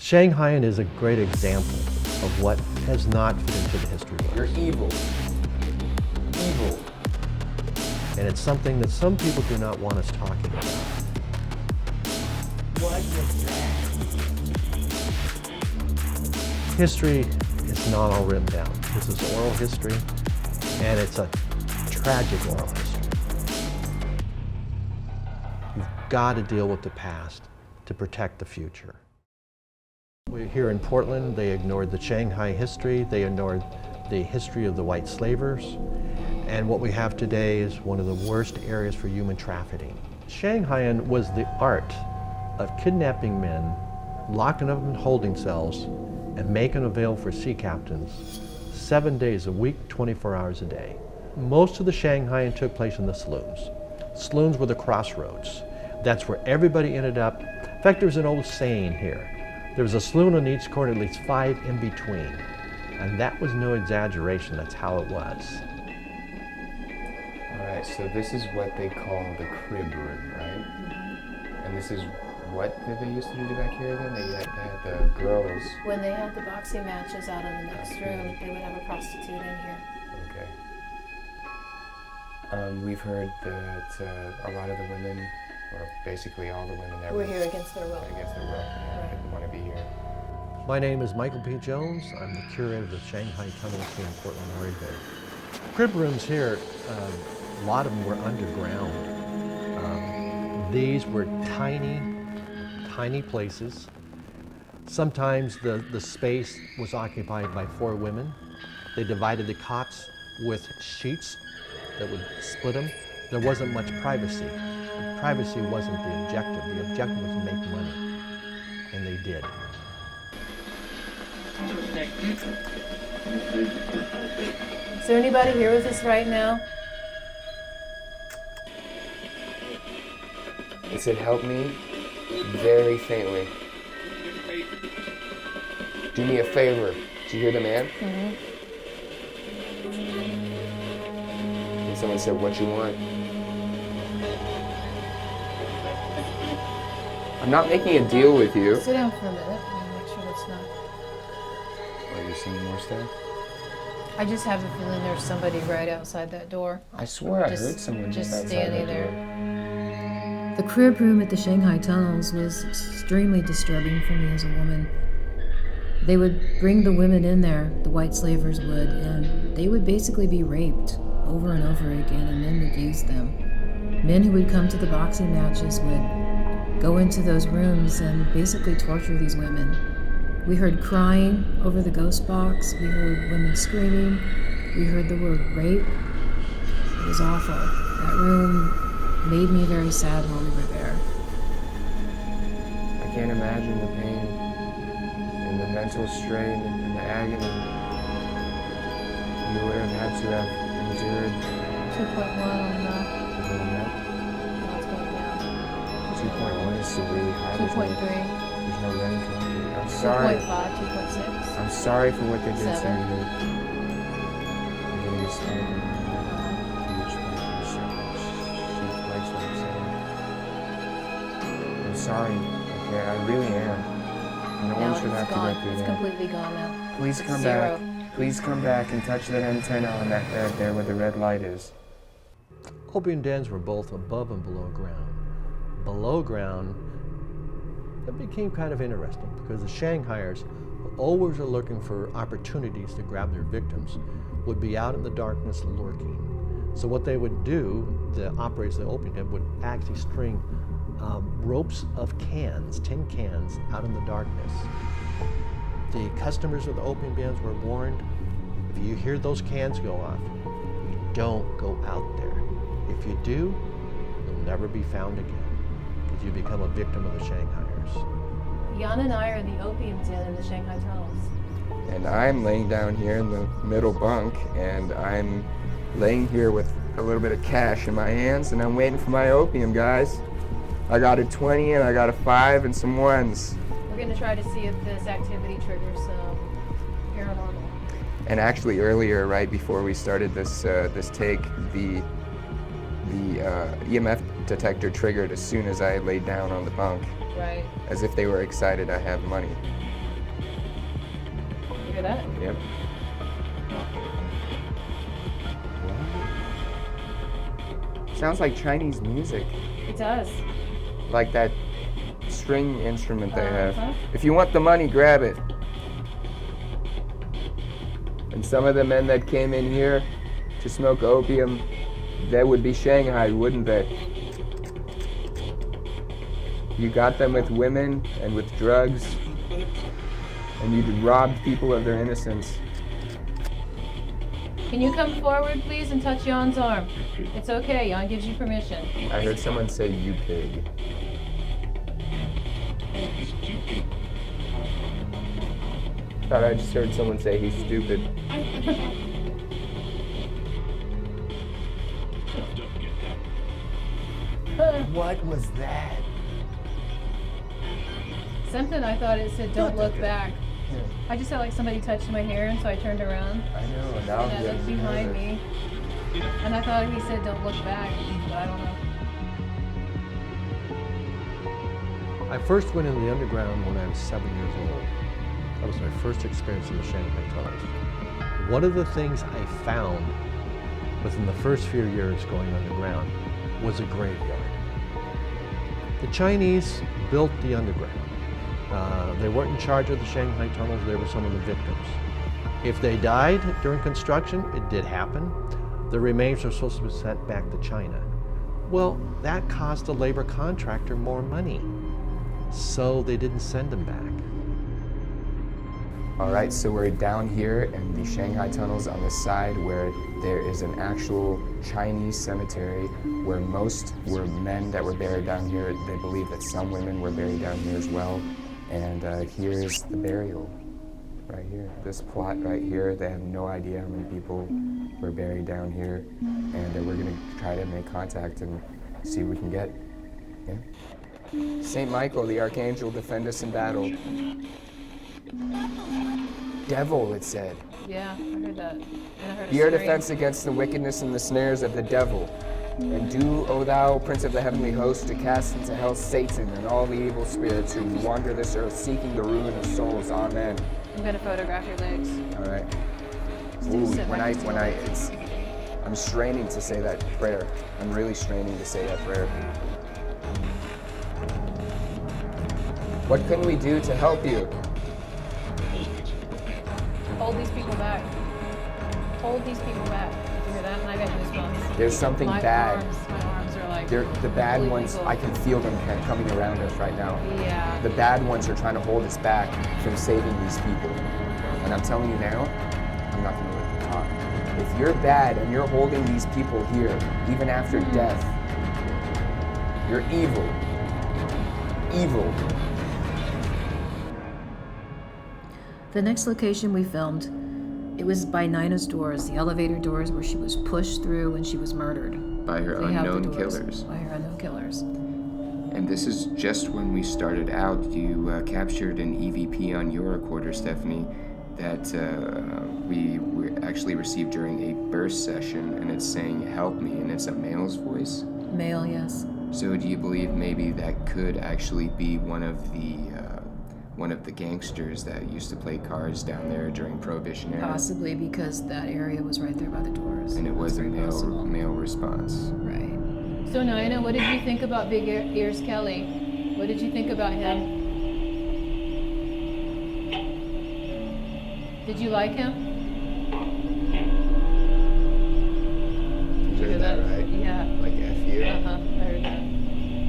Shanghai is a great example of what has not fit into the history books. You're evil. Evil. And it's something that some people do not want us talking about. What was that? History is not all written down. This is oral history, and it's a tragic oral history. You've got to deal with the past to protect the future. We're here in Portland. They ignored the Shanghai history. They ignored the history of the white slavers. And what we have today is one of the worst areas for human trafficking. Shanghaian was the art of kidnapping men, locking them in holding cells, and making them available for sea captains 7 days a week, 24 hours a day. Most of the Shanghaian took place in the saloons. Saloons were the crossroads. That's where everybody ended up. In fact, there's an old saying here. There was a saloon on each corner, at least 5 in between. And that was no exaggeration, that's how it was. All right, so this is what they call the crib room, right? And this is what did they used to do back here then? They had the girls. When they had the boxing matches out in the next room, they would have a prostitute in here. Okay. We've heard that a lot of the women, or basically all the women that We're here against their will. Against their will, yeah, didn't want to be here. My name is Michael P. Jones. I'm the curator of the Shanghai Tunnels here in Portland, Oregon. Crib rooms here, a lot of them were underground. These were tiny places. Sometimes the space was occupied by 4 women. They divided the cots with sheets that would split them. There wasn't much privacy. Privacy wasn't the objective. The objective was to make money, and they did. Is there anybody here with us right now? It said, help me, very faintly. Do me a favor. Did you hear the man? Mm-hmm. And someone said, what you want? I'm not making a deal with you. Sit down for a minute and make sure that's not. Are you seeing more stuff? I just have a feeling there's somebody right outside that door. I swear I heard someone just outside standing that there. door. The crib room at the Shanghai Tunnels was extremely disturbing for me as a woman. They would bring the women in there, the white slavers would, and they would basically be raped over and over again, and men would use them. Men who would come to the boxing matches would go into those rooms and basically torture these women. We heard crying over the ghost box, we heard women screaming, we heard the word rape. It was awful. That room made me very sad while we were there. I can't imagine the pain and the mental strain and the agony you would have had to have endured. 2.1 on the. Doing that. No, it's going down. 2.1 is severely high. 2.3. There's no running coming. I'm sorry. 2.5, 2.6. I'm sorry for what they did to 7. you. I'm getting a stomach. I'm sorry. Okay, I really am. No Now one should have it's to gone. go through It's that. completely gone now. Please come 0. back. Please come back and touch that antenna on that bed there where the red light is. Opium dens were both above and below ground. Below ground, it became kind of interesting because the Shanghaiers, who always are looking for opportunities to grab their victims, would be out in the darkness lurking. So what they would do, the operators of the opium den would actually string ropes of cans, tin cans, out in the darkness. The customers of the opium dens were warned, if you hear those cans go off, you don't go out there. If you do, you'll never be found again, because you become a victim of the Shanghaiers. Jan and I are the opium den in the Shanghai Tunnels. And I'm laying down here in the middle bunk, and I'm laying here with a little bit of cash in my hands, and I'm waiting for my opium, guys. I got a 20 and I got a 5 and some 1s. We're going to try to see if this activity triggers some paranormal. And actually earlier, right before we started this take, the EMF detector triggered as soon as I laid down on the bunk. Right. As if they were excited I have money. hear that? Yep. Sounds like Chinese music. It does. Like that string instrument they Uh-huh. have. If you want the money, grab it. And some of the men that came in here to smoke opium, they would be Shanghai, wouldn't they? You got them with women and with drugs, and you robbed people of their innocence. Can you come forward, please, and touch Jan's arm? It's okay. Jan gives you permission. I heard someone say, "You pig." Thought I just heard someone say he's stupid. What was that? Something I thought it said, "Don't look back." I just felt like somebody touched my hair, and so I turned around. I know, now And I'm I looked getting behind nervous. me, and I thought he said, "Don't look back," but I don't know. I first went in the underground when I was 7 years old. That was my first experience in the Shanghai tunnels. One of the things I found within the first few years going underground was a graveyard. The Chinese built the underground. They weren't in charge of the Shanghai tunnels, they were some of the victims. If they died during construction, it did happen, the remains were supposed to be sent back to China. Well, that cost the labor contractor more money, so they didn't send them back. All right, so we're down here in the Shanghai tunnels on the side where there is an actual Chinese cemetery where most were men that were buried down here. They believe that some women were buried down here as well. And here's the burial right here. This plot right here, they have no idea how many people were buried down here. And we're gonna try to make contact and see what we can get. Yeah. Saint Michael, the archangel, defend us in battle. Devil, it said. Yeah, I heard that. And I heard Be our a scream. defense against the wickedness and the snares of the devil. And do, O thou, Prince of the heavenly host, to cast into hell Satan and all the evil spirits who wander this earth seeking the ruin of souls. Amen. I'm gonna photograph your legs. All right. Just Ooh, sit right next to me. I'm straining to say that prayer. I'm really straining to say that prayer. What can we do to help you? Hold these people back. Hold these people back. Did you hear that? And I got goosebumps. There's something My bad. arms are like. They're the bad really ones. wiggled. I can feel them coming around us right now. Yeah. The bad ones are trying to hold us back from saving these people. And I'm telling you now, I'm not going to let them talk. If you're bad and you're holding these people here, even after death, you're evil. Evil. The next location we filmed, it was by Nina's doors, the elevator doors where she was pushed through when she was murdered. By her They have the unknown doors. killers. By her unknown killers. And this is just when we started out. You captured an EVP on your recorder, Stephanie, that we actually received during a burst session, and it's saying, "Help me," and it's a male's voice. Male, yes. So do you believe maybe that could actually be one of the gangsters that used to play cards down there during Prohibition era? Possibly because that area was right there by the doors. And it was a That's very possible. male response. Right. So Nina, what did you think about Big Ears Kelly? What did you think about him? Did you like him? You heard that right? Yeah. Like F you? Uh-huh. I heard that.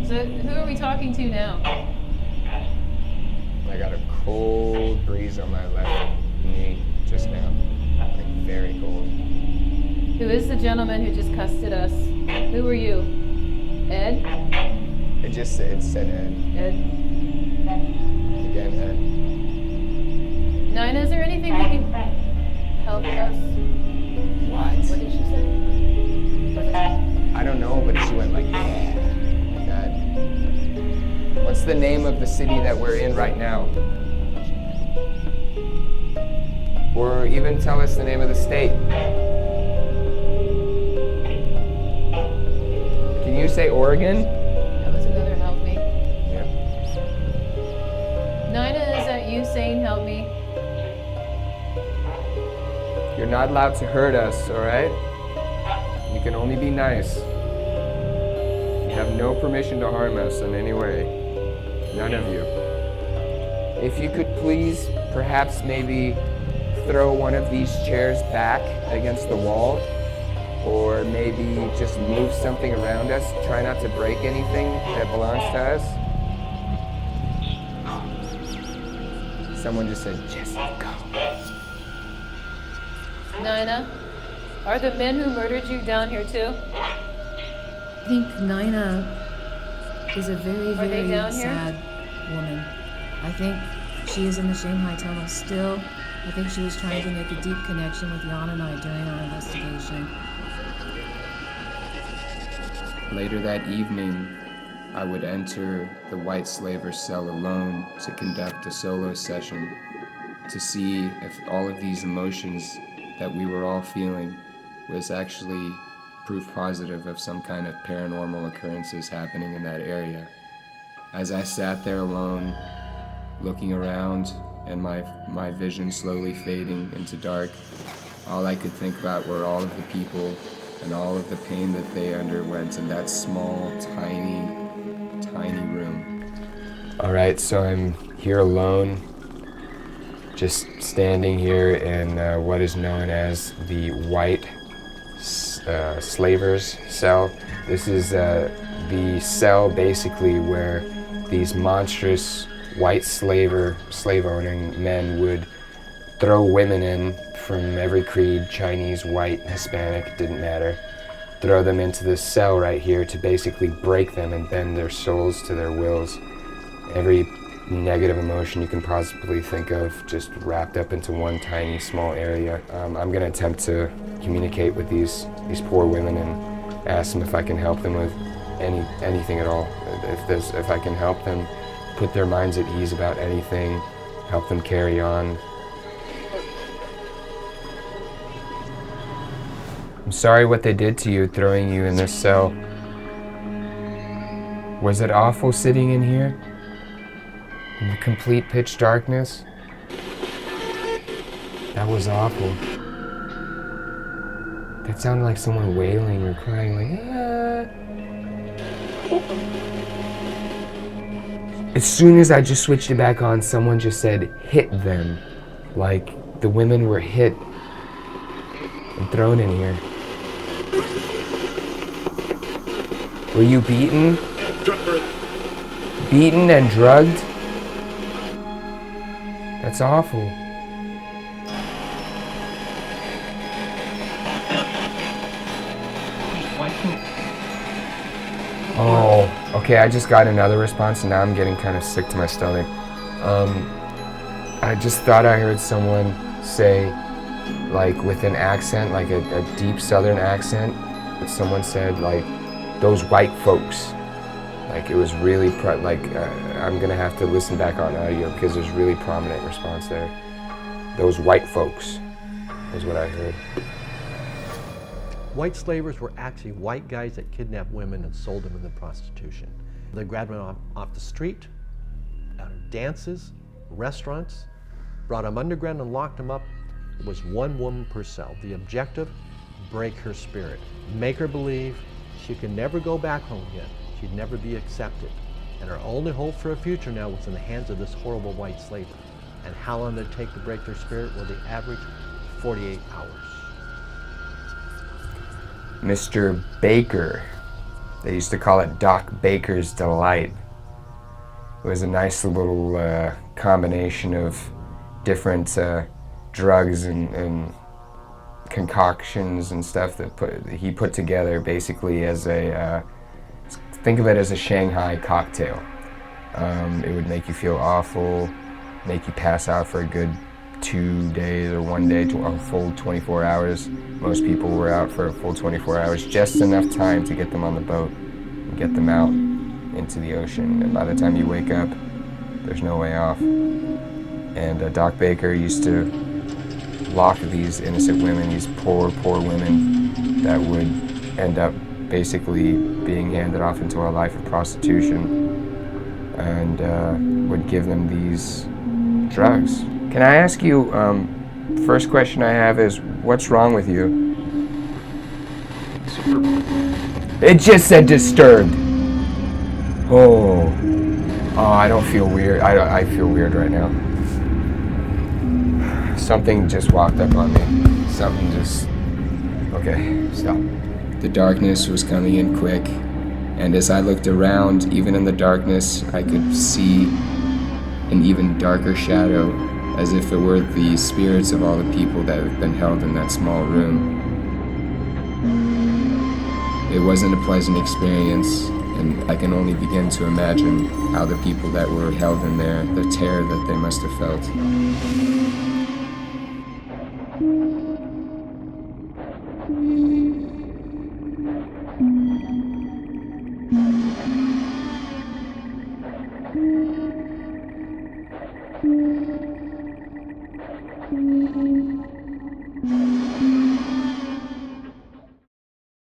So who are we talking to now? I got a cold breeze on my left knee just now. Like very cold. Who is the gentleman who just cussed at us? Who are you? Ed? It said Ed. Ed. Again, Ed. Nina, is there anything we can help us? What What? did she say? I don't know, but she went like, yeah, like that. What's the name of the city that we're in right now? Or even tell us the name of the state. Can you say Oregon? That was another help me. Yeah. Nina, is that you saying help me? You're not allowed to hurt us, all right? You can only be nice. You have no permission to harm us in any way. None of you. If you could please, perhaps maybe throw one of these chairs back against the wall, or maybe just move something around us. Try not to break anything that belongs to us. Someone just said, Jesse, go. Nina, are the men who murdered you down here too? I think Nina is a very, Are they very down here? sad woman. I think she is in the Shanghai tunnel still. I think she was trying to make a deep connection with Jan and I during our investigation. Later that evening, I would enter the white slaver cell alone to conduct a solo session to see if all of these emotions that we were all feeling was actually proof positive of some kind of paranormal occurrences happening in that area. As I sat there alone, looking around and my vision slowly fading into dark, all I could think about were all of the people and all of the pain that they underwent in that small, tiny room. All right, so I'm here alone, just standing here in what is known as the white slaver's cell. This is the cell basically where these monstrous white slave-owning men would throw women in from every creed, Chinese, white, Hispanic, didn't matter. Throw them into this cell right here to basically break them and bend their souls to their wills. Every negative emotion you can possibly think of just wrapped up into one tiny small area. I'm gonna attempt to communicate with these poor women and ask them if I can help them with anything at all. If I can help them put their minds at ease about anything, help them carry on. I'm sorry what they did to you, throwing you in this cell. Was it awful sitting in here? In the complete pitch darkness? That was awful. That sounded like someone wailing or crying, like, ah. As soon as I just switched it back on, someone just said, hit them. Like the women were hit and thrown in here. Were you beaten? Beaten and drugged? That's awful. Oh, okay, I just got another response and now I'm getting kind of sick to my stomach. I just thought I heard someone say, like with an accent, like a deep southern accent, someone said like, those white folks. Like it was really, I'm gonna have to listen back on audio because there's really prominent response there. Those white folks is what I heard. White slavers were actually white guys that kidnapped women and sold them into prostitution. They grabbed them off the street, out of dances, restaurants, brought them underground and locked them up. It was one woman per cell. The objective, break her spirit. Make her believe she could never go back home again. She'd never be accepted. And her only hope for a future now was in the hands of this horrible white slaver. And how long did it take to break their spirit? Well, the average 48 hours. Mr. Baker. They used to call it Doc Baker's Delight. It was a nice little combination of different drugs and concoctions and stuff that he put together basically as a, think of it as a Shanghai cocktail. It would make you feel awful, make you pass out for a good 2 days or 1 day to a full 24 hours. Most people were out for a full 24 hours, just enough time to get them on the boat and get them out into the ocean. And by the time you wake up, there's no way off. And Doc Baker used to lock these innocent women, these poor women that would end up basically being handed off into a life of prostitution, and would give them these drugs. Can I ask you, First question I have is, what's wrong with you? It just said disturbed. Oh, I don't feel weird. I feel weird right now. Something just walked up on me. Something just... Okay, stop. The darkness was coming in quick, and as I looked around, even in the darkness, I could see an even darker shadow, as if it were the spirits of all the people that have been held in that small room. It wasn't a pleasant experience, and I can only begin to imagine how the people that were held in there, the terror that they must have felt.